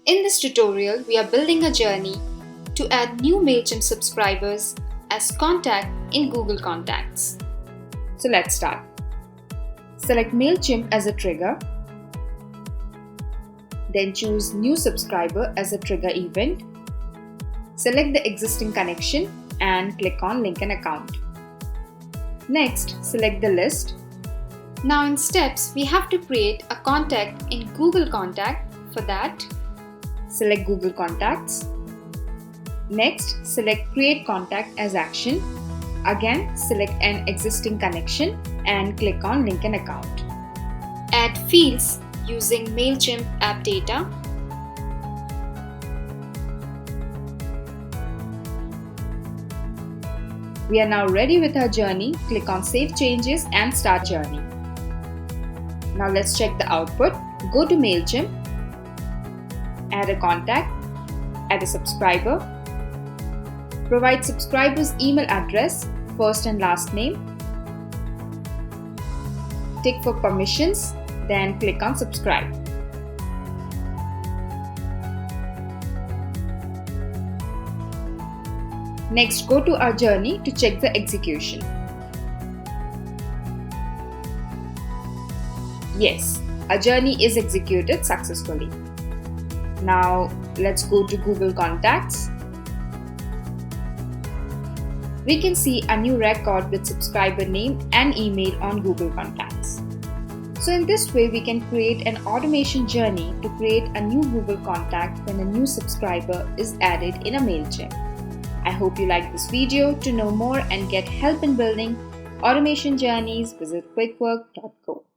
In this tutorial, we are building a journey to add new Mailchimp subscribers as contact in Google Contacts. So let's start. Select Mailchimp as a trigger. Then choose New Subscriber as a trigger event. Select the existing connection and click on Link an Account. Next, select the list. Now in steps, we have to create a contact in Google Contact. For that, select Google Contacts. Next, select Create Contact as Action. Again, select an existing connection and click on Link an Account. Add fields using Mailchimp app data. We are now ready with our journey. Click on Save Changes and Start Journey. Now let's check the output. Go to Mailchimp, add a contact, add a subscriber, provide subscriber's email address, first and last name, tick for permissions, then click on Subscribe. Next, go to our journey to check the execution. Yes, our journey is executed successfully. Now, let's go to Google Contacts. We can see a new record with subscriber name and email on Google Contacts. So in this way, we can create an automation journey to create a new Google Contact when a new subscriber is added in a Mailchimp. I hope you liked this video. To know more and get help in building automation journeys, visit quickwork.co.